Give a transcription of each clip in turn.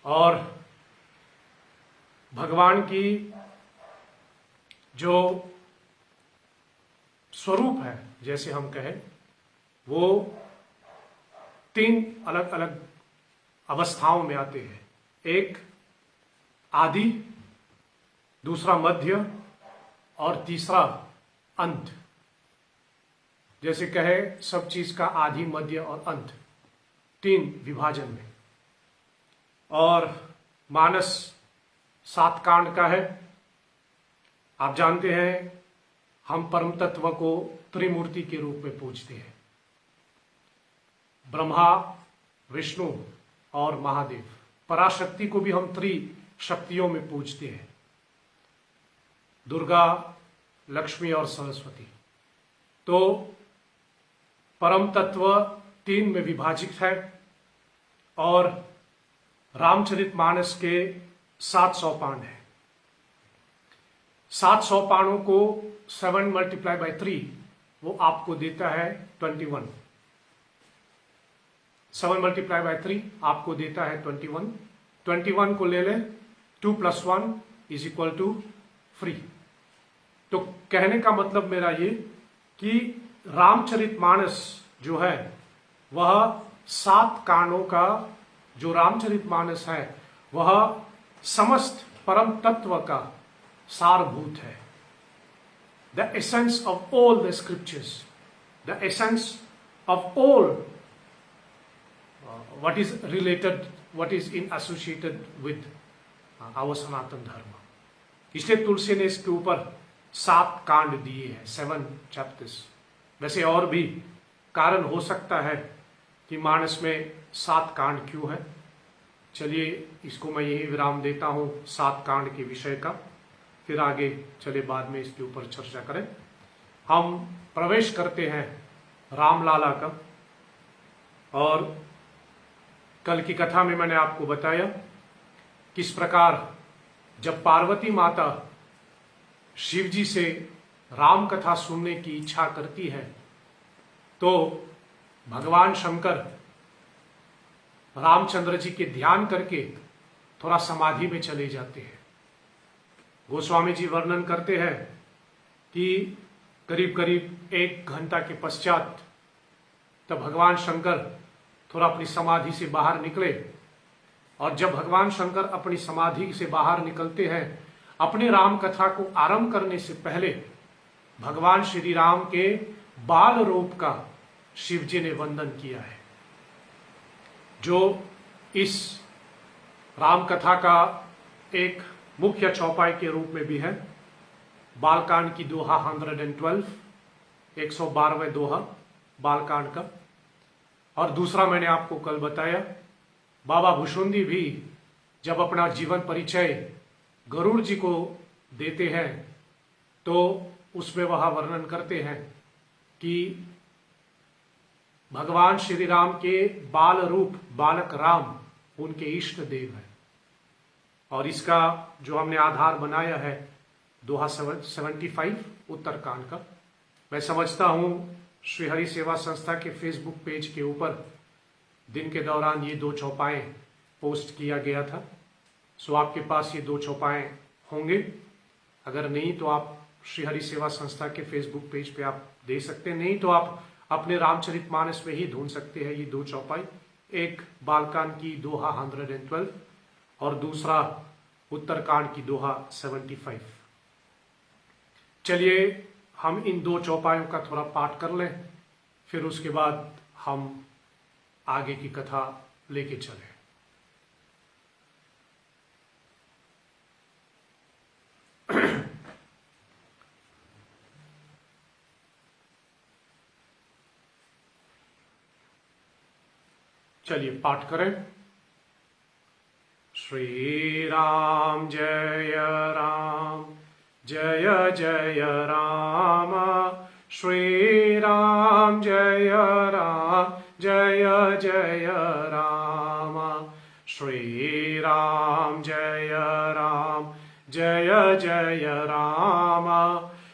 और भगवान की जो स्वरूप है, जैसे हम कहें, वो 3 अलग अलग अवस्थाओं में आते हैं। एक आदि, दूसरा मध्य और तीसरा अंत। जैसे कहे सब चीज का आदि, मध्य और अंत 3 विभाजन में। और मानस 7 कांड का है। आप जानते हैं हम परम तत्व को त्रिमूर्ति के रूप में पूजते हैं, ब्रह्मा, विष्णु और महादेव। पराशक्ति को भी हम त्रिशक्तियों में पूजते हैं, दुर्गा, लक्ष्मी और सरस्वती। तो परम तत्व 3 में विभाजित है और रामचरितमानस के 7 सोपान है। 7 सोपानों को 7 × 3 वो आपको देता है 21। 7 × 3 आपको देता है 21। 21 को ले लें, 2 + 1 = 3। तो कहने का मतलब मेरा ये कि रामचरितमानस जो है वह 7 कांडों का जो रामचरितमानस है वह समस्त परम तत्व का सारभूत है। The essence of all the scriptures, the essence of all what is related, what is in associated with our सनातन धर्म। इसलिए तुलसी ने इसके ऊपर 7 कांड दिए हैं, 7 chapters। वैसे और भी कारण हो सकता है कि मानस में 7 कांड क्यों है। चलिए इसको मैं यही विराम देता हूं 7 कांड के विषय का, फिर आगे चले बाद में इसके ऊपर चर्चा करें। हम प्रवेश करते हैं रामलाला का। और कल की कथा में मैंने आपको बताया किस प्रकार जब पार्वती माता शिव जी से राम कथा सुनने की इच्छा करती है तो भगवान शंकर रामचंद्र जी के ध्यान करके थोड़ा समाधि में चले जाते हैं। गोस्वामी जी वर्णन करते हैं कि करीब करीब 1 घंटा के पश्चात तब भगवान शंकर थोड़ा अपनी समाधि से बाहर निकले। और जब भगवान शंकर अपनी समाधि से बाहर निकलते हैं, अपने राम कथा को आरंभ करने से पहले भगवान श्री राम के बाल रूप का शिव जी ने वंदन किया है, जो इस राम कथा का एक मुख्य चौपाई के रूप में भी है। बालकांड की दोहा 112, 112वें दोहा बालकांड का। और दूसरा मैंने आपको कल बताया, बाबा भुशुंडी भी जब अपना जीवन परिचय गरुड़ जी को देते हैं तो उसमें वह वर्णन करते हैं कि भगवान श्री राम के बाल रूप बालक राम उनके इष्ट देव हैं। और इसका जो हमने आधार बनाया है दोहा 75 उत्तरकांड का। मैं समझता हूं श्री हरि सेवा संस्था के फेसबुक पेज के ऊपर दिन के दौरान ये 2 चौपाएं पोस्ट किया गया था। सो आपके पास ये 2 चौपाएं होंगे। अगर नहीं तो आप श्री हरि सेवा संस्था के फेसबुक पेज पे आप दे सकते हैं, नहीं तो आप अपने रामचरितमानस में ही ढूंढ सकते हैं ये 2 चौपाई। एक बालकांड की दोहा 112 और दूसरा उत्तरकांड की दोहा 75। चलिए हम इन 2 चौपायों का थोड़ा पाठ कर लें, फिर उसके बाद हम आगे की कथा लेके चलें। चलिए पाठ करें। श्री राम जय राम जय जय राम, श्री राम जय राम जय जय राम, श्री राम जय राम जय जय राम,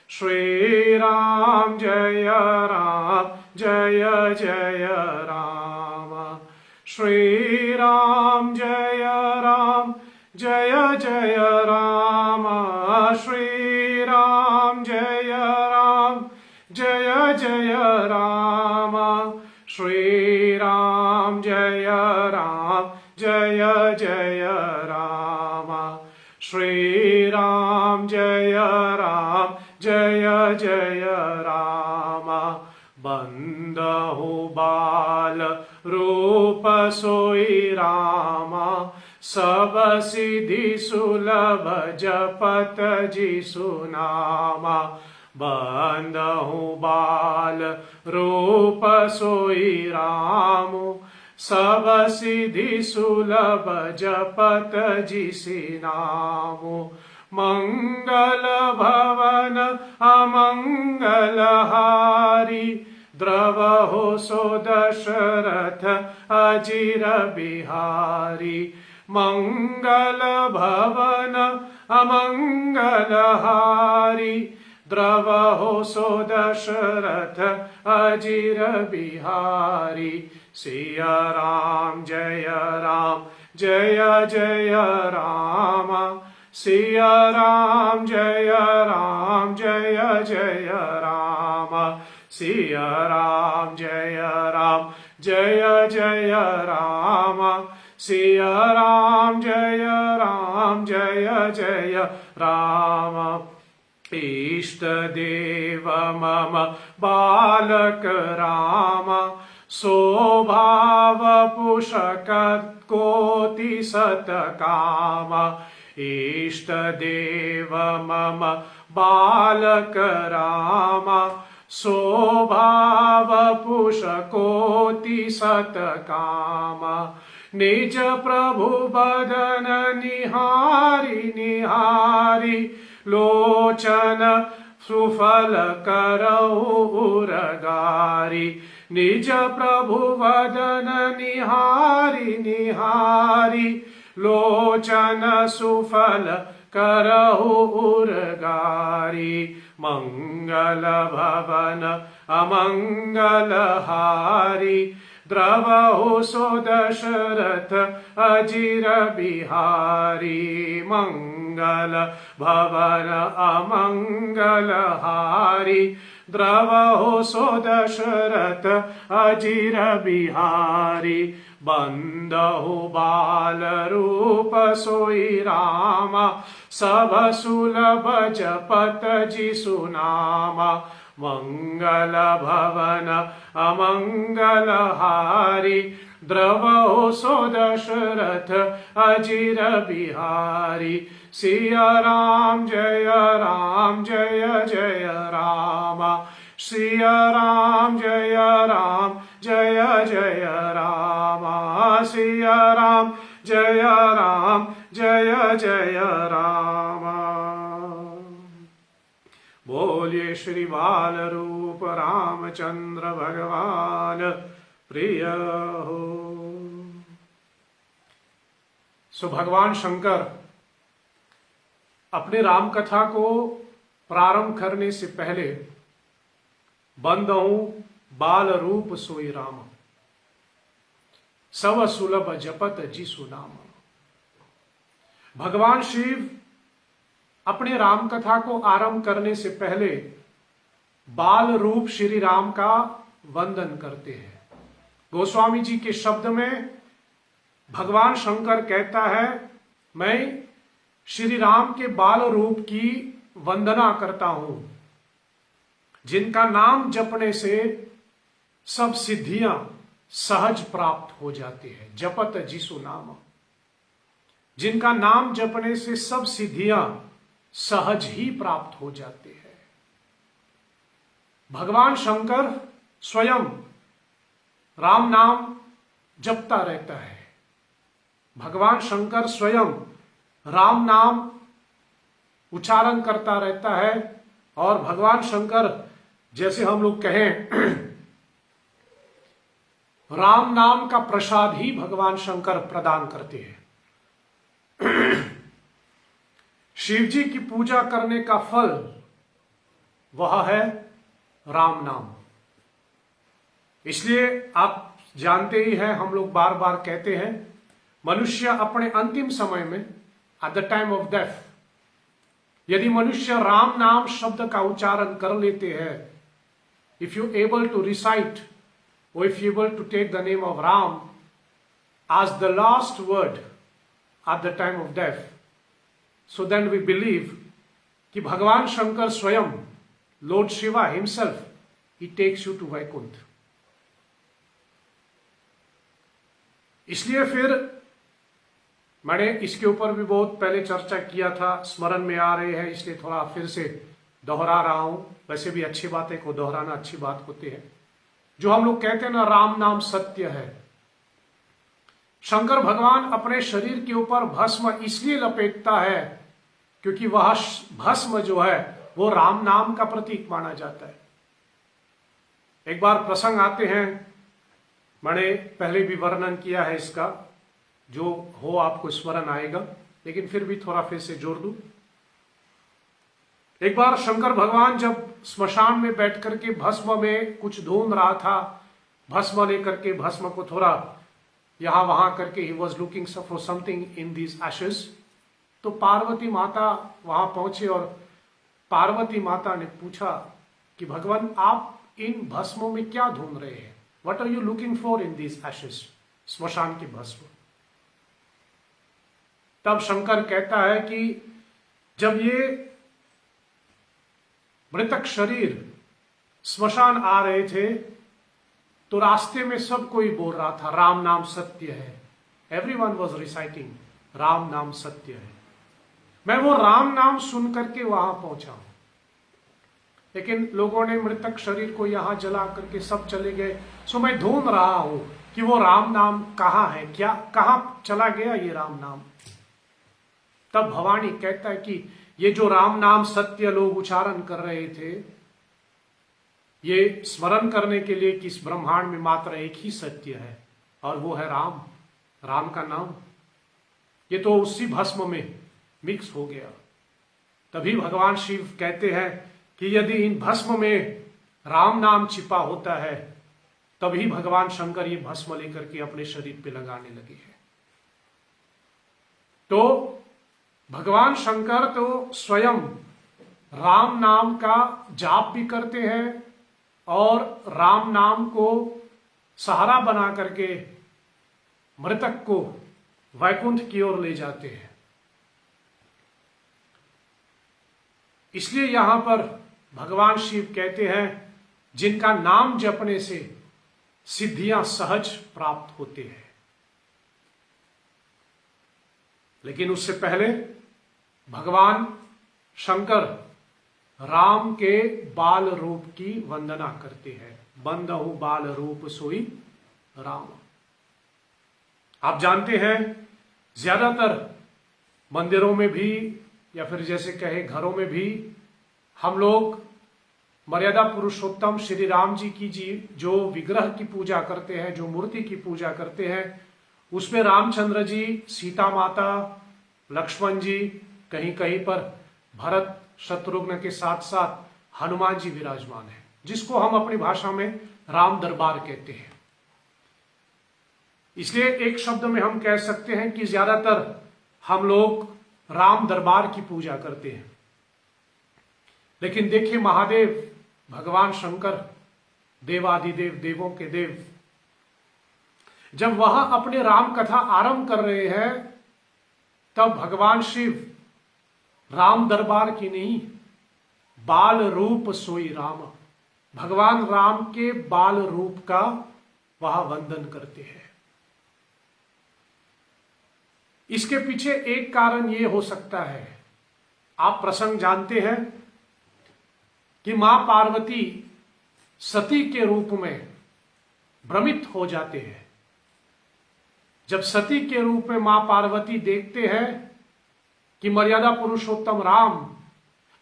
श्री राम जय राम जय जय राम, श्री राम जय राम जय जय राम श्री राम जय राम जय जय राम श्री राम जय राम जय जय राम श्री राम जय राम जय जय राम बंदहु बाल रूप सोई राम सब सिद्धि सुलभ जपत जिसु नाम बंदहु बाल रूप सोई राम सब सिद्धि सुलभ जपत जिसि नाम मंगल भवन अमंगल हारी द्रवहु सो दशरथ अजिर बिहारी मंगल भवन अमंगल हारी द्रवहु सो दशरथ अजिर बिहारी सिया राम जय जय जय राम सिया राम जय जय जय राम सिया राम जय जय जय राम सिया राम जय जय राम इष्ट देव मम बालक राम स्वभाव पुषकत कोटि सतकाम इष्ट देव मम बालक राम स्वभाव पुषकोटि सतकाम निज प्रभु बदन निहारी निहारी लोचन सुफल करहु उरगारी निज प्रभु वदन निहारी निहारी लोचन सुफल करहु उरगारी मंगल भवन अमंगल हारी द्रवहु सो दशरथ अजिर बिहारी मंगल भवन अमंगल हारी द्रवहु सो दशरथ अजिर बिहारी बंदहु बाल रूप सोई राम सब सुलभ जपत जिसु नाम मंगल भवन अमंगल हारी द्रवहु सो दशरथ अजिर बिहारी सिया राम जय जय राम सिया राम जय जय राम सिया राम जय जय राम बोलिए श्री बाल रूप रामचंद्र भगवान प्रिय हो। सो भगवान शंकर अपने राम कथा को प्रारंभ करने से पहले बंदहु बाल रूप सोई राम सब सुलभ जपत जिसु नाम। भगवान शिव अपने राम कथा को आरंभ करने से पहले बाल रूप श्री राम का वंदन करते हैं। गोस्वामी जी के शब्द में भगवान शंकर कहता है, मैं श्री राम के बाल रूप की वंदना करता हूं, जिनका नाम जपने से सब सिद्धियां सहज प्राप्त हो जाती है। जपत जिसु नाम, जिनका नाम जपने से सब सिद्धियां सहज ही प्राप्त हो जाते हैं। भगवान शंकर स्वयं राम नाम जपता रहता है। भगवान शंकर स्वयं राम नाम उच्चारण करता रहता है। और भगवान शंकर, जैसे हम लोग कहें, राम नाम का प्रसाद ही भगवान शंकर प्रदान करते हैं। शिव जी की पूजा करने का फल वह है राम नाम। इसलिए आप जानते ही हैं, हम लोग बार बार कहते हैं, मनुष्य अपने अंतिम समय में, at the time of death, यदि मनुष्य राम नाम शब्द का उच्चारण कर लेते हैं, if you able to recite or if you able to take the name of Ram as the last word at the time of death, so then we believe कि भगवान शंकर स्वयं, Lord Shiva himself, he takes you to Vaikuntha. इसलिए फिर मैंने इसके ऊपर भी बहुत पहले चर्चा किया था, स्मरण में आ रहे हैं, इसलिए थोड़ा फिर से दोहरा रहा हूं। वैसे भी अच्छी बातें को दोहराना अच्छी बात होती है। जो हम लोग कहते हैं ना, राम नाम सत्य है। शंकर भगवान अपने शरीर के ऊपर भस्म इसलिए लपेटता है क्योंकि वह भस्म जो है वो राम नाम का प्रतीक माना जाता है। एक बार प्रसंग आते हैं, मैंने पहले भी वर्णन किया है इसका, जो हो आपको स्मरण आएगा, लेकिन फिर भी थोड़ा फिर से जोड़ दूं। एक बार शंकर भगवान जब स्मशान में बैठ करके भस्म में कुछ ढूंढ रहा था, भस्म लेकर के भस्म को थोड़ा यहां वहां करके, he was looking for something in these ashes, तो पार्वती माता वहां पहुंचे और पार्वती माता ने पूछा कि भगवान आप इन भस्मों में क्या ढूंढ रहे हैं, what are you looking for in these ashes, स्मशान की भस्म। तब शंकर कहता है कि जब ये मृतक शरीर स्मशान आ रहे थे तो रास्ते में सब कोई बोल रहा था राम नाम सत्य है, एवरीवन वाज रिसाइटिंग राम नाम सत्य है। मैं वो राम नाम सुन करके वहां पहुंचा हूं, लेकिन लोगों ने मृतक शरीर को यहां जला करके सब चले गए। सो मैं ढूंढ रहा हूं कि वो राम नाम कहां है, क्या कहां चला गया ये राम नाम। तब भवानी कहता है कि ये जो राम नाम सत्य लोग उच्चारण कर रहे थे, ये स्मरण करने के लिए कि इस ब्रह्मांड में मात्र एक ही सत्य है और वो है राम, राम का नाम। ये तो उसी भस्म में मिक्स हो गया। तभी भगवान शिव कहते हैं कि यदि इन भस्म में राम नाम छिपा होता है, तभी भगवान शंकर ये भस्म लेकर के अपने शरीर पे लगाने लगे हैं। तो भगवान शंकर तो स्वयं राम नाम का जाप भी करते हैं और राम नाम को सहारा बना करके मृतक को वैकुंठ की ओर ले जाते हैं। इसलिए यहां पर भगवान शिव कहते हैं जिनका नाम जपने से सिद्धियां सहज प्राप्त होते हैं। लेकिन उससे पहले भगवान शंकर राम के बाल रूप की वंदना करते हैं। बंदहु बाल रूप सोई राम। आप जानते हैं ज्यादातर मंदिरों में भी या फिर जैसे कहे घरों में भी हम लोग मर्यादा पुरुषोत्तम श्री राम जी की जो विग्रह की पूजा करते हैं, जो मूर्ति की पूजा करते हैं, उसमें रामचंद्र जी, सीता माता, लक्ष्मण जी, कहीं कहीं पर भरत शत्रुघ्न के साथ साथ हनुमान जी विराजमान है, जिसको हम अपनी भाषा में राम दरबार कहते हैं। इसलिए एक शब्द में हम कह सकते हैं कि ज्यादातर हम लोग राम दरबार की पूजा करते हैं। लेकिन देखिए महादेव भगवान शंकर, देवादिदेव, देवों के देव, जब वह अपने राम कथा आरंभ कर रहे हैं, तब भगवान शिव राम दरबार की नहीं, बाल रूप सोई राम, भगवान राम के बाल रूप का वह वंदन करते हैं। इसके पीछे एक कारण यह हो सकता है, आप प्रसंग जानते हैं कि मां पार्वती सती के रूप में भ्रमित हो जाते हैं। जब सती के रूप में मां पार्वती देखते हैं कि मर्यादा पुरुषोत्तम राम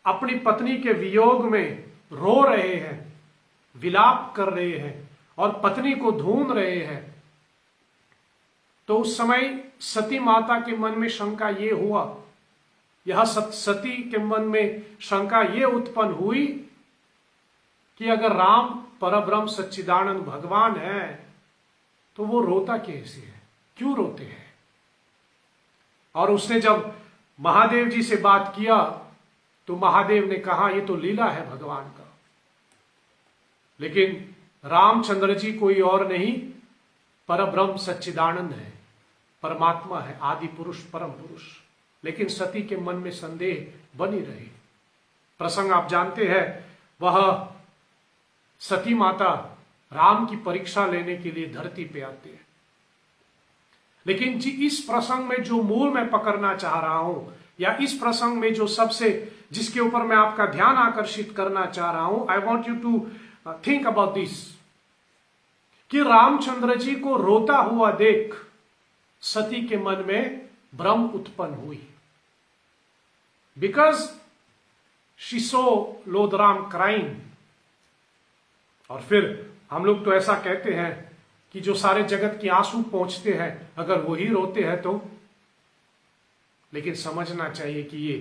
अपनी पत्नी के वियोग में रो रहे हैं, विलाप कर रहे हैं और पत्नी को ढूंढ रहे हैं, तो उस समय सती माता के मन में शंका ये हुआ, यह सती के मन में शंका ये उत्पन्न हुई कि अगर राम परब्रह्म सच्चिदानंद भगवान है तो वो रोता कैसे है, क्यों रोते हैं। और उसने जब महादेव जी से बात किया तो महादेव ने कहा ये तो लीला है भगवान का। लेकिन रामचंद्र जी कोई और नहीं, परब्रह्म सच्चिदानंद है, परमात्मा है, आदि पुरुष, परम पुरुष। लेकिन सती के मन में संदेह बनी रही। प्रसंग आप जानते हैं, वह सती माता राम की परीक्षा लेने के लिए धरती पे आते हैं। लेकिन जी इस प्रसंग में जो मूल मैं पकड़ना चाह रहा हूं, या इस प्रसंग में जो सबसे जिसके ऊपर मैं आपका ध्यान आकर्षित करना चाह रहा हूं, I want you to think about this, कि रामचंद्र जी को रोता हुआ देख सती के मन में भ्रम उत्पन्न हुई। Because she so Lord Ram crying. और फिर हम लोग तो ऐसा कहते हैं कि जो सारे जगत की आंसू पहुंचते हैं, अगर वही रोते हैं तो, लेकिन समझना चाहिए कि ये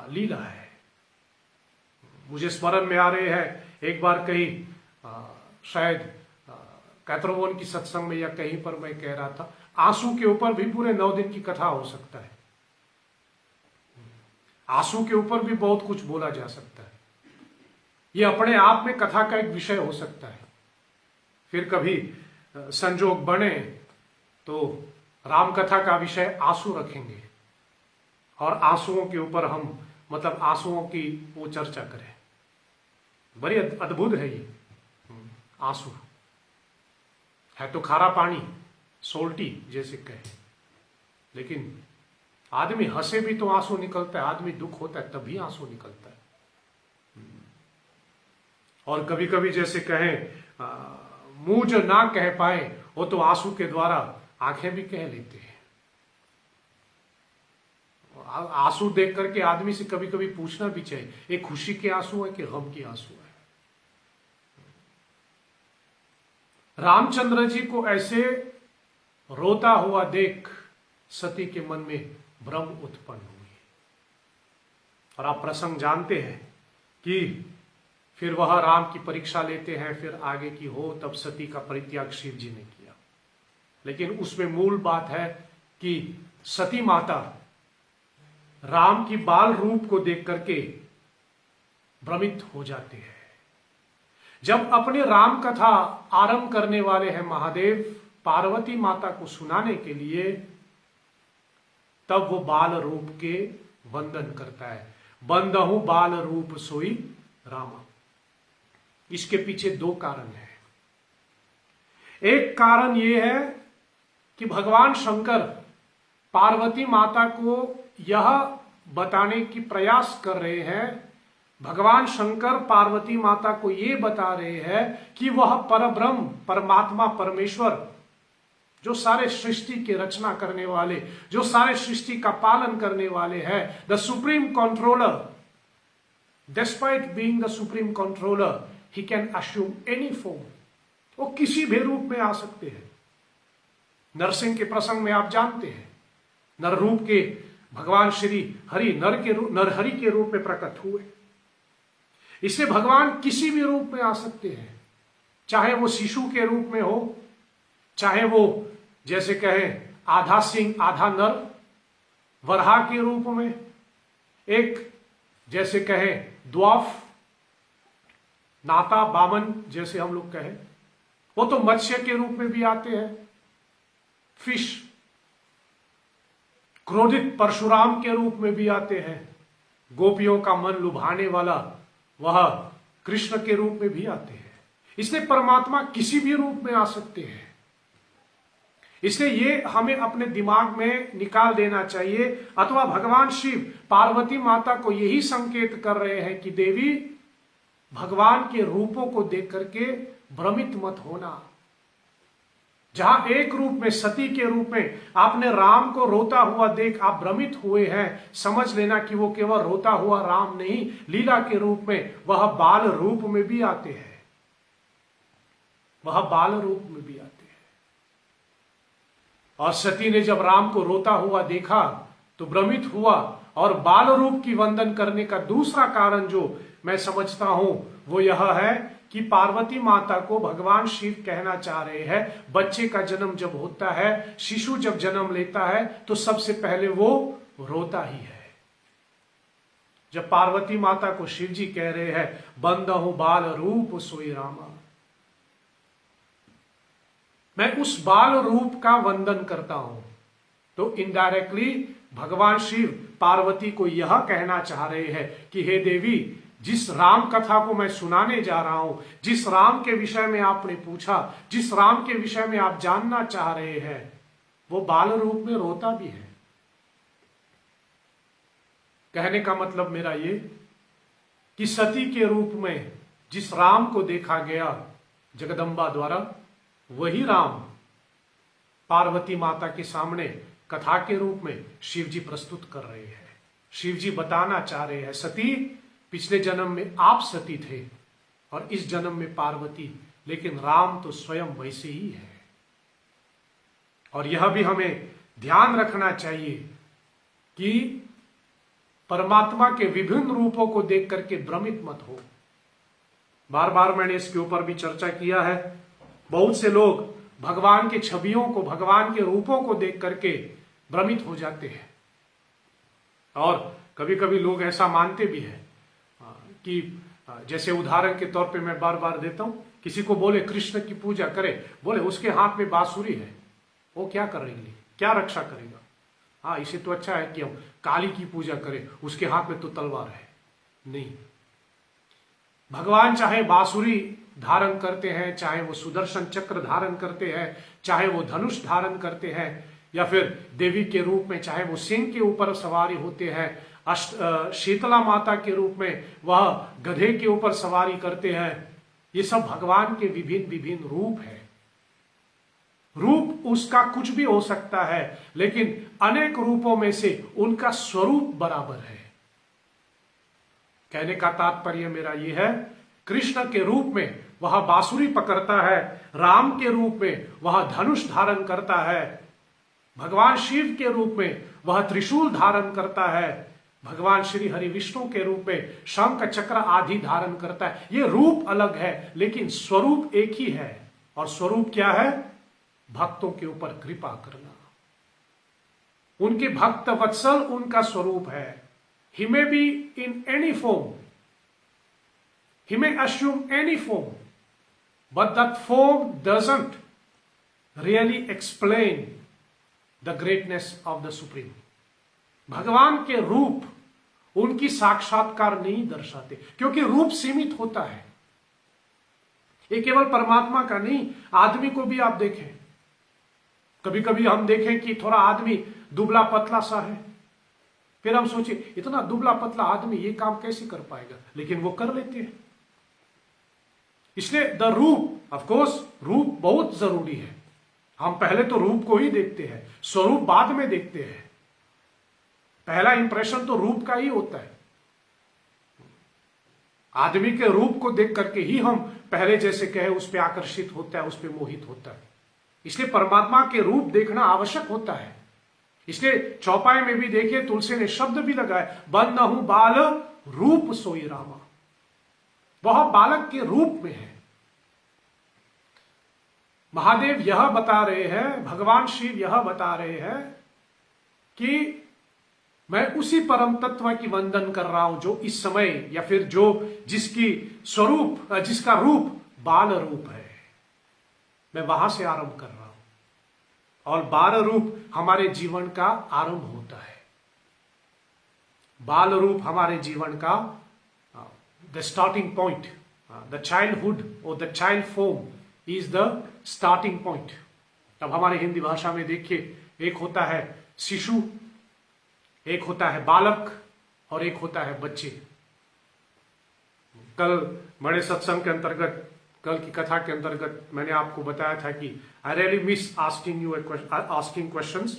लीला है। मुझे स्मरण में आ रहे हैं, एक बार कहीं शायद कैथरोवन की सत्संग में या कहीं पर मैं कह रहा था, आंसू के ऊपर भी पूरे 9 दिन की कथा हो सकता है। आंसू के ऊपर भी बहुत कुछ बोला जा सकता है। ये अपने आप में कथा का एक विषय हो सकता है। फिर कभी संजोग बने तो राम कथा का विषय आंसू रखेंगे और आंसुओं के ऊपर हम मतलब आंसुओं की वो चर्चा करें। बड़ी अद्भुत है ये आंसू। है तो खारा पानी, सोल्टी जैसे कहे, लेकिन आदमी हंसे भी तो आंसू निकलता है, आदमी दुख होता है तभी आंसू निकलता है। और कभी कभी जैसे कहें मुंह जो ना कह पाए वो तो आंसू के द्वारा आंखें भी कह लेते हैं। आंसू देख करके आदमी से कभी कभी पूछना भी चाहिए, ये खुशी के आंसू है कि गम के आंसू है। रामचंद्र जी को ऐसे रोता हुआ देख सती के मन में भ्रम उत्पन्न हुई। और आप प्रसंग जानते हैं कि फिर वह राम की परीक्षा लेते हैं, फिर आगे की हो, तब सती का परित्याग शिव जी ने किया। लेकिन उसमें मूल बात है कि सती माता राम की बाल रूप को देख करके भ्रमित हो जाते हैं। जब अपने राम कथा आरंभ करने वाले हैं महादेव पार्वती माता को सुनाने के लिए, तब वो बाल रूप के वंदन करता है। बंदहु बाल रूप सोई रामा। इसके पीछे 2 कारण हैं। एक कारण यह है कि भगवान शंकर पार्वती माता को यह बताने की प्रयास कर रहे हैं, भगवान शंकर पार्वती माता को यह बता रहे हैं कि वह परब्रह्म परमात्मा परमेश्वर जो सारे सृष्टि की रचना करने वाले, जो सारे सृष्टि का पालन करने वाले हैं, the supreme controller, despite being the supreme controller he can assume any form. वो किसी भी रूप में आ सकते हैं। नरसिंह के प्रसंग में आप जानते हैं, नर रूप के भगवान श्री हरि नरहरि के रूप में प्रकट हुए। इसलिए भगवान किसी भी रूप में आ सकते हैं, चाहे वो शिशु के रूप में हो, चाहे वो जैसे कहें आधा सिंह आधा नर वराह के रूप में, एक जैसे कहें द्वाफ नाता बामन जैसे हम लोग कहें, वो तो मत्स्य के रूप में भी आते हैं, फिश, क्रोधित परशुराम के रूप में भी आते हैं, गोपियों का मन लुभाने वाला वह कृष्ण के रूप में भी आते हैं। इसलिए परमात्मा किसी भी रूप में आ सकते हैं। इसलिए ये हमें अपने दिमाग में निकाल देना चाहिए। अथवा भगवान शिव पार्वती माता को यही संकेत कर रहे हैं कि देवी भगवान के रूपों को देख करके भ्रमित मत होना। जहां एक रूप में सती के रूप में आपने राम को रोता हुआ देख आप भ्रमित हुए हैं, समझ लेना कि वो केवल रोता हुआ राम नहीं, लीला के रूप में वह बाल रूप में भी आते हैं, वह बाल रूप में भी आते हैं। और सती ने जब राम को रोता हुआ देखा तो भ्रमित हुआ। और बाल रूप की वंदन करने का दूसरा कारण जो मैं समझता हूं वो यह है कि पार्वती माता को भगवान शिव कहना चाह रहे हैं, बच्चे का जन्म जब होता है, शिशु जब जन्म लेता है, तो सबसे पहले वो रोता ही है। जब पार्वती माता को शिव जी कह रहे हैं, बंदहु बाल रूप सोई रामा, मैं उस बाल रूप का वंदन करता हूं, तो इनडायरेक्टली भगवान शिव पार्वती को यह कहना चाह रहे हैं कि हे देवी, जिस राम कथा को मैं सुनाने जा रहा हूं, जिस राम के विषय में आपने पूछा, जिस राम के विषय में आप जानना चाह रहे हैं, वो बाल रूप में रोता भी है। कहने का मतलब मेरा ये कि सती के रूप में जिस राम को देखा गया जगदम्बा द्वारा, वही राम पार्वती माता के सामने कथा के रूप में शिव जी प्रस्तुत कर रहे हैं। शिव जी बताना चाह रहे हैं, सती पिछले जन्म में आप सती थे और इस जन्म में पार्वती, लेकिन राम तो स्वयं वैसे ही है। और यह भी हमें ध्यान रखना चाहिए कि परमात्मा के विभिन्न रूपों को देख करके भ्रमित मत हो। बार बार मैंने इसके ऊपर भी चर्चा किया है। बहुत से लोग भगवान के छवियों को, भगवान के रूपों को देख करके भ्रमित हो जाते हैं, और कभी कभी लोग ऐसा मानते भी हैं कि जैसे उदाहरण के तौर पे मैं बार बार देता हूं, किसी को बोले कृष्ण की पूजा करे, बोले उसके हाथ में बांसुरी है, वो क्या करेंगे, क्या रक्षा करेगा? हाँ, इसे तो अच्छा है कि हम काली की पूजा करें, उसके हाथ में तो तलवार है। नहीं, भगवान चाहे बांसुरी धारण करते हैं, चाहे वो सुदर्शन चक्र धारण करते हैं, चाहे वो धनुष धारण करते हैं, या फिर देवी के रूप में चाहे वो सिंह के ऊपर सवारी होते हैं, शीतला माता के रूप में वह गधे के ऊपर सवारी करते हैं, ये सब भगवान के विभिन्न विभिन्न रूप है। रूप उसका कुछ भी हो सकता है, लेकिन अनेक रूपों में से उनका स्वरूप बराबर है। कहने का तात्पर्य मेरा यह है, कृष्ण के रूप में वह बांसुरी पकड़ता है, राम के रूप में वह धनुष धारण करता है, भगवान शिव के रूप में वह त्रिशूल धारण करता है, भगवान श्री हरि विष्णु के रूप में शंख चक्र आदि धारण करता है। ये रूप अलग है, लेकिन स्वरूप एक ही है। और स्वरूप क्या है? भक्तों के ऊपर कृपा करना। उनके भक्त वत्सल उनका स्वरूप है। He may be in any form, he may assume any form, but that form doesn't really explain the greatness of the Supreme. भगवान के रूप उनकी साक्षात्कार नहीं दर्शाते, क्योंकि रूप सीमित होता है। ये केवल परमात्मा का नहीं, आदमी को भी आप देखें, कभी कभी हम देखें कि थोड़ा आदमी दुबला पतला सा है, फिर हम सोचे इतना दुबला पतला आदमी ये काम कैसे कर पाएगा, लेकिन वो कर लेते हैं। इसलिए द रूप, ऑफ कोर्स रूप बहुत जरूरी है। हम पहले तो रूप को ही देखते हैं, स्वरूप बाद में देखते हैं। पहला इंप्रेशन तो रूप का ही होता है। आदमी के रूप को देख करके ही हम पहले जैसे कहे उस पर आकर्षित होता है, उस पर मोहित होता है। इसलिए परमात्मा के रूप देखना आवश्यक होता है। इसलिए चौपाई में भी देखिए तुलसी ने शब्द भी लगाया, बंदहु बाल रूप सोई रामा, वह बालक के रूप में है। महादेव यह बता रहे हैं, भगवान शिव यह बता रहे हैं कि मैं उसी परम तत्व की वंदन कर रहा हूं जो इस समय, या फिर जो जिसकी स्वरूप, जिसका रूप बाल रूप है, मैं वहां से आरंभ कर रहा हूं। और बाल रूप हमारे जीवन का आरंभ होता है। बाल रूप हमारे जीवन का the starting point, the childhood or the child form is the starting point. अब हमारे हिंदी भाषा में देखिए, एक होता है शिशु, एक होता है बालक, और एक होता है बच्चे। कल बड़े सत्संग के अंतर्गत, कल की कथा के अंतर्गत मैंने आपको बताया था कि I really miss asking questions.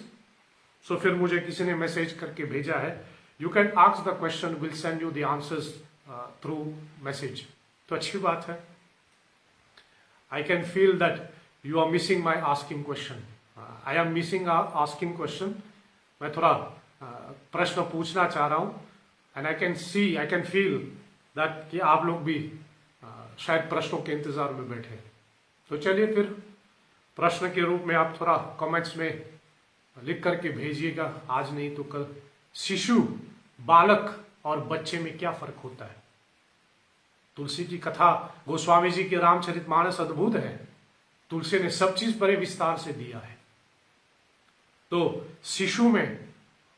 So फिर मुझे किसी ने मैसेज करके भेजा है, you can ask the question, will send you the answers through message. तो अच्छी बात है। I can feel that you are missing my asking question. I am missing asking question. मैं थोड़ा प्रश्न पूछना चाह रहा हूं, and I can feel that कि आप लोग भी शायद प्रश्नों के इंतजार में बैठे। तो चलिए फिर प्रश्न के रूप में आप थोड़ा कमेंट्स में लिख करके भेजिएगा, आज नहीं तो कल। शिशु, बालक और बच्चे में क्या फर्क होता है? तुलसी की कथा, गोस्वामी जी के रामचरितमानस अद्भुत है। तुलसी ने सब चीज बड़े विस्तार से दिया है। तो शिशु में,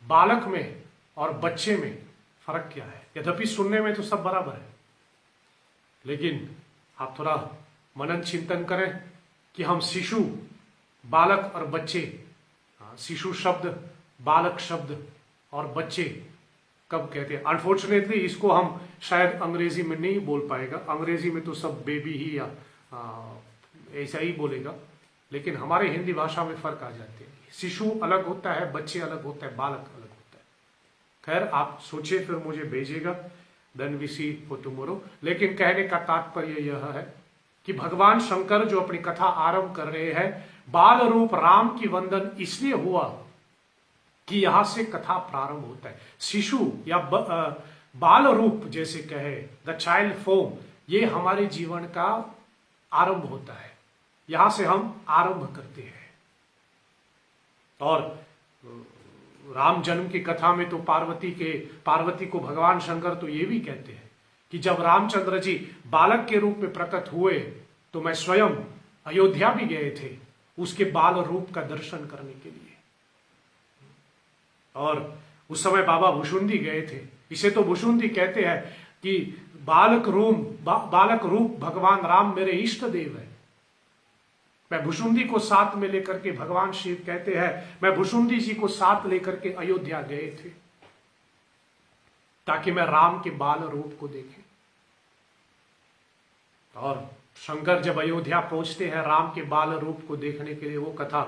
बालक में और बच्चे में फर्क क्या है? यद्यपि सुनने में तो सब बराबर है, लेकिन आप थोड़ा मनन चिंतन करें कि हम शिशु, बालक और बच्चे, शिशु शब्द, बालक शब्द और बच्चे कब कहते हैं। अनफॉर्चुनेटली इसको हम शायद अंग्रेजी में नहीं बोल पाएगा, अंग्रेजी में तो सब बेबी ही या ऐसा ही बोलेगा, लेकिन हमारे हिंदी भाषा में फर्क आ जाते हैं। शिशु अलग होता है, बच्चे अलग होता है, बालक अलग होता है। खैर, आप सोचिए फिर मुझे भेजिएगा, then we see for tomorrow. लेकिन कहने का तात्पर्य यह है कि भगवान शंकर जो अपनी कथा आरंभ कर रहे हैं, बाल रूप राम की वंदन इसलिए हुआ कि यहां से कथा प्रारंभ होता है। शिशु या बाल रूप जैसे कहे, द चाइल्ड फॉर्म, ये हमारे जीवन का आरंभ होता है, यहां से हम आरंभ करते हैं। और राम जन्म की कथा में तो पार्वती को भगवान शंकर तो ये भी कहते हैं कि जब रामचंद्र जी बालक के रूप में प्रकट हुए तो मैं स्वयं अयोध्या भी गए थे उसके बाल रूप का दर्शन करने के लिए। और उस समय बाबा भुशुंडी गए थे। इसे तो भुशुंडी कहते हैं कि बालक रूप भगवान राम मेरे इष्ट देव है। मैं भुशुंडी को साथ में लेकर के, भगवान शिव कहते हैं, मैं भुशुंडी जी को साथ लेकर के अयोध्या गए थे ताकि मैं राम के बाल रूप को देखे। और शंकर जब अयोध्या पहुंचते हैं राम के बाल रूप को देखने के लिए, वो कथा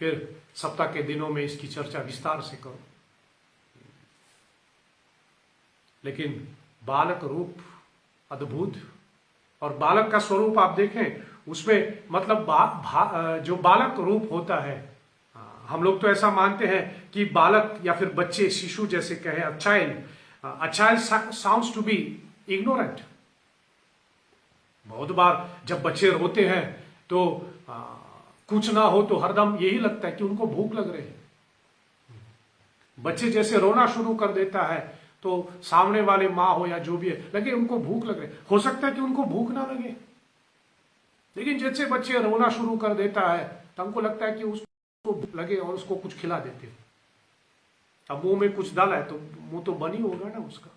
फिर सप्ताह के दिनों में इसकी चर्चा विस्तार से करो। लेकिन बालक रूप अद्भुत, और बालक का स्वरूप आप देखें उसमें मतलब जो बालक रूप होता है, हम लोग तो ऐसा मानते हैं कि बालक या फिर बच्चे, शिशु जैसे कहे, a child sounds to be ignorant. बहुत बार जब बच्चे रोते हैं तो कुछ ना हो तो हरदम यही लगता है कि उनको भूख लग रही है। बच्चे जैसे रोना शुरू कर देता है तो सामने वाले माँ हो या जो भी है, लगे उनको भूख लग रही है। हो सकता है कि उनको भूख ना लगे, लेकिन जैसे बच्चे रोना शुरू कर देता है तो हमको लगता है कि उसको भूख लगे और उसको कुछ खिला देते। अब मुंह में कुछ डाला है तो मुंह तो बनी होगा ना उसका,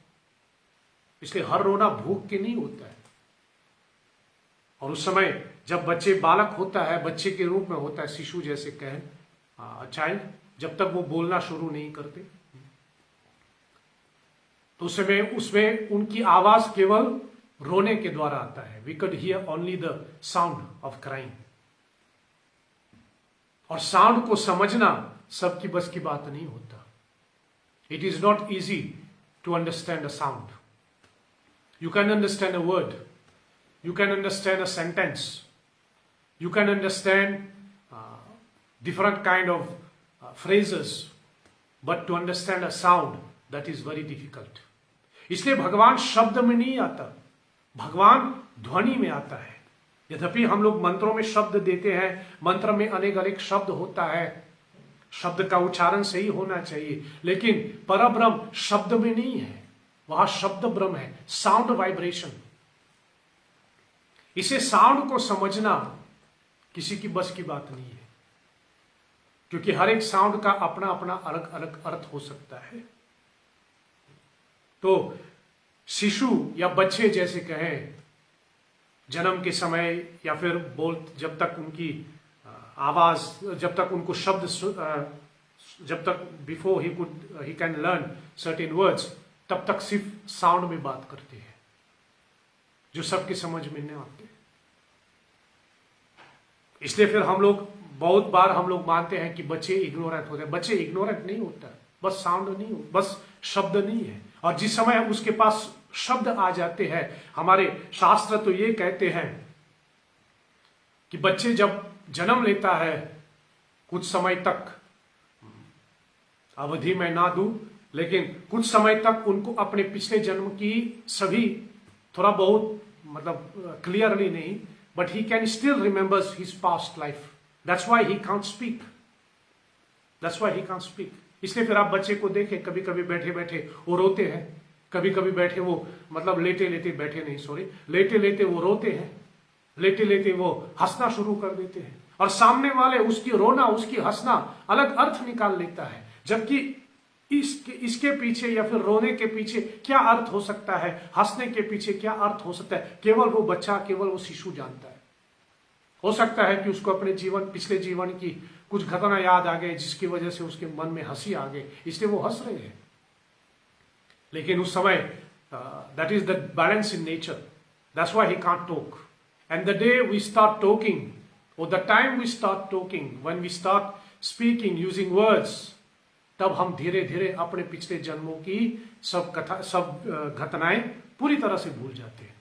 इसलिए हर रोना भूख के नहीं होता है। और उस समय जब बच्चे बालक होता है, बच्चे के रूप में होता है, शिशु जैसे कहें, चाइल्ड, जब तक वो बोलना शुरू नहीं करते तो उसमें उनकी आवाज केवल रोने के द्वारा आता है। We could hear only the sound of crying. और साउंड को समझना सबकी बस की बात नहीं होता। It is not easy to understand a sound. You can understand a word, you can understand a sentence, you can understand different kind of phrases, but to understand a sound, that is very difficult. इसलिए भगवान शब्द में नहीं आता, भगवान ध्वनि में आता है। यद्यपि हम लोग मंत्रों में शब्द देते हैं, मंत्र में अनेक शब्द होता है, शब्द का उच्चारण सही होना चाहिए, लेकिन परब्रह्म शब्द में नहीं है, वहां शब्द ब्रह्म है, साउंड वाइब्रेशन। इसे साउंड को समझना किसी की बस की बात नहीं है, क्योंकि हर एक साउंड का अपना अपना अलग अलग अर्थ हो सकता है। तो शिशु या बच्चे जैसे कहें, जन्म के समय या फिर जब तक उनकी आवाज, जब तक उनको शब्द, जब तक before he can learn certain words, तब तक सिर्फ साउंड में बात करते हैं जो सबके समझ में नहीं आते। इसलिए फिर हम लोग बहुत बार हम लोग मानते हैं कि बच्चे इग्नोरेंट होते हैं। बच्चे इग्नोरेंट नहीं होता, बस साउंड नहीं हो, बस शब्द नहीं है। और जिस समय उसके पास शब्द आ जाते हैं, हमारे शास्त्र तो ये कहते हैं कि बच्चे जब जन्म लेता है कुछ समय तक, अवधि में ना दूं, लेकिन कुछ समय तक उनको अपने पिछले जन्म की सभी थोड़ा बहुत मतलब क्लियरली नहीं, but he can still remembers his past life. That's why he can't speak, that's why he can't speak. इसलिए फिर आप बच्चे को देखें, कभी कभी बैठे बैठे वो रोते हैं, कभी कभी बैठे वो मतलब लेटे लेटे बैठे नहीं सॉरी लेटे लेटे वो रोते हैं, लेटे लेटे वो हंसना शुरू कर देते हैं, और सामने वाले उसकी रोना उसकी हंसना अलग अर्थ निकाल लेता है, जबकि इसके पीछे या फिर रोने के पीछे क्या अर्थ हो सकता है, हंसने के पीछे क्या अर्थ हो सकता है, केवल वो बच्चा, केवल वो शिशु जानता है। हो सकता है कि उसको अपने पिछले जीवन की कुछ घटना याद आ गए जिसकी वजह से उसके मन में हंसी आ गई, इसलिए वो हंस रहे हैं। लेकिन उस समय that is the balance in nature, that's why he can't talk. And the day we start talking, और the time we start talking, when we start speaking using words, तब हम धीरे धीरे अपने पिछले जन्मों की सब घटनाएं पूरी तरह से भूल जाते हैं।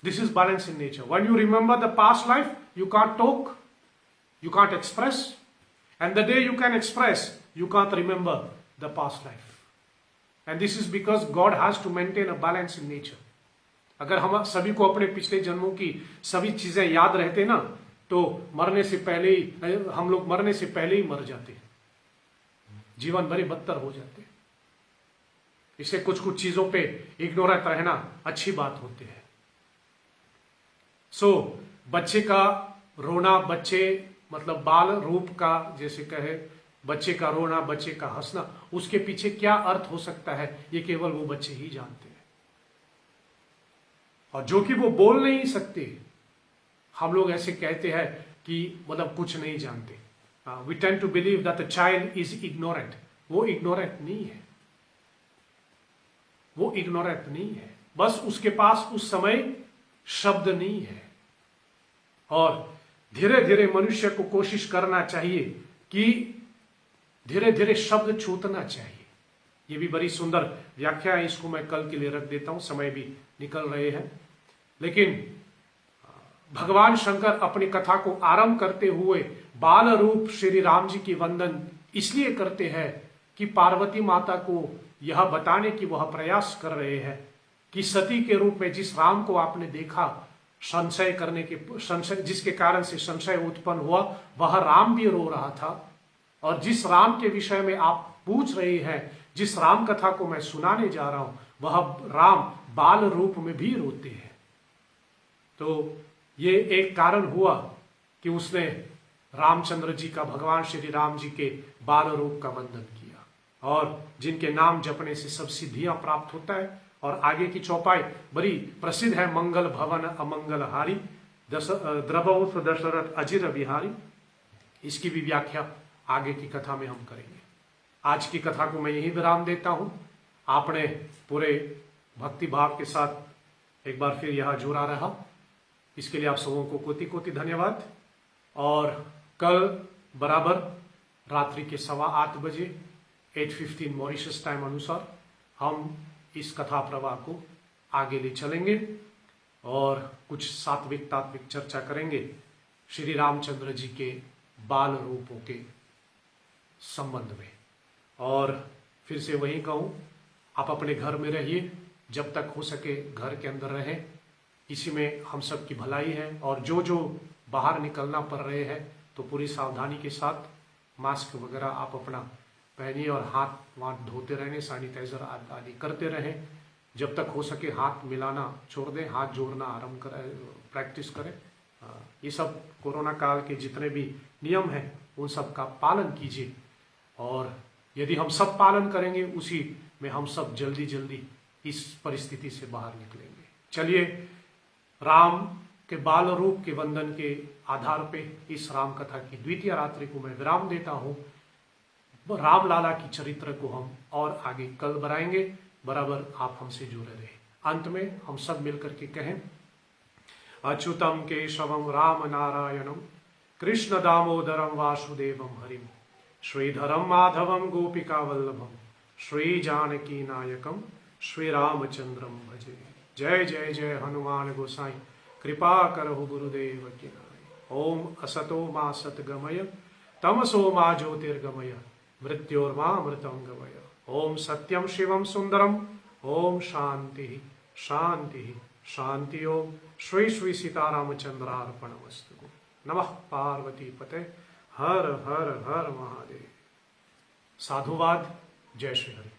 This is balance in nature. When you remember the past life, you can't talk, you can't express, and the day you can express, you can't remember the past life. And this is because God has to maintain a balance in nature. अगर हम सभी को अपने पिछले जन्मों की सभी चीजें याद रहते ना, तो मरने से पहले ही हम लोग मरने से पहले ही मर जाते, जीवन बड़े बदतर हो जाते। इसलिए कुछ कुछ चीजों पे इग्नोरेंट रहना अच्छी बात होती है। सो बच्चे का रोना, बच्चे मतलब बाल रूप का, जैसे कहे बच्चे का रोना, बच्चे का हंसना, उसके पीछे क्या अर्थ हो सकता है, ये केवल वो बच्चे ही जानते हैं। और जो कि वो बोल नहीं सकते, हम लोग ऐसे कहते हैं कि मतलब कुछ नहीं जानते। We tend to believe that the child is ignorant. वो इग्नोरेंट नहीं है, वो इग्नोरेंट नहीं है, बस उसके पास उस समय शब्द नहीं है। और धीरे धीरे मनुष्य को कोशिश करना चाहिए कि धीरे धीरे शब्द छूटना चाहिए। ये भी बड़ी सुंदर व्याख्या है, इसको मैं कल के लिए रख देता हूं, समय भी निकल रहे हैं। लेकिन भगवान शंकर अपनी कथा को आरंभ करते हुए बाल रूप श्री राम जी की वंदन इसलिए करते हैं कि पार्वती माता को यह बताने की वह प्रयास कर रहे हैं कि सती के रूप में जिस राम को आपने देखा, संशय करने के संशय जिसके कारण से संशय उत्पन्न हुआ, वह राम भी रो रहा था, और जिस राम के विषय में आप पूछ रहे हैं, जिस राम कथा को मैं सुनाने जा रहा हूं, वह राम बाल रूप में भी रोते हैं। तो ये एक कारण हुआ कि उसने रामचंद्र जी का, भगवान श्री राम जी के बाल रूप का वंदन किया, और जिनके नाम जपने से सब सिद्धियां प्राप्त होता है। और आगे की चौपाई बड़ी प्रसिद्ध है, मंगल भवन अमंगल हारी, द्रवउर्फ दशरथ अजिर बिहारी। इसकी भी व्याख्या आगे की कथा में हम करेंगे। आज की कथा को मैं यही विराम देता हूं। आपने पूरे भक्ति भाव के साथ एक बार फिर यहां जुड़ा रहा, इसके लिए आप सबों को कोटि कोटि धन्यवाद। और कल बराबर रात्रि के 8:15 बजे 8:15 मॉरिशस टाइम अनुसार हम इस कथा प्रवाह को आगे ले चलेंगे और कुछ सात्विक तात्विक चर्चा करेंगे श्री रामचंद्र जी के बाल रूपों के संबंध में। और फिर से वही कहूं, आप अपने घर में रहिए, जब तक हो सके घर के अंदर रहें, इसी में हम सब की भलाई है। और जो बाहर निकलना पड़ रहे हैं तो पूरी सावधानी के साथ मास्क वगैरह आप अपना पहनिए और हाथ वहाँ धोते रहने, सैनिटाइजर आदि करते रहें। जब तक हो सके हाथ मिलाना छोड़ दें, हाथ जोड़ना आरंभ करें, प्रैक्टिस करें। ये सब कोरोना काल के जितने भी नियम हैं उन सब का पालन कीजिए, और यदि हम सब पालन करेंगे उसी में हम सब जल्दी जल्दी इस परिस्थिति से बाहर निकलेंगे। चलिए, राम के बाल रूप के वंदन के आधार पे इस राम कथा की द्वितीय रात्रि को मैं विराम देता हूँ। राम लाला की चरित्र को हम और आगे कल बढ़ाएंगे। बराबर आप हमसे जुड़े रहे। अंत में हम सब मिलकर के कहें, अच्युतम केशवम राम नारायणम कृष्ण दामोदरम वासुदेवम हरिम श्रीधरम माधवम गोपिका वल्लभम श्री जानकी नायकम श्री रामचंद्रम भजे। जय जय जय हनुमान गोसाई, कृपा करहु गुरुदेव की नाय। ओम असतो मा सतगमय तमसो मा ज्योतिर्गमय मृत्योर्मा मृतम गमय। ओम सत्यम शिवम सुंदरम। ओम शांति शांति शांति ओम। श्री श्री सीतारामचंद्रार्पणमस्तु। नमः पार्वती पते। हर हर हर महादेव। साधुवाद। जय श्री हरि।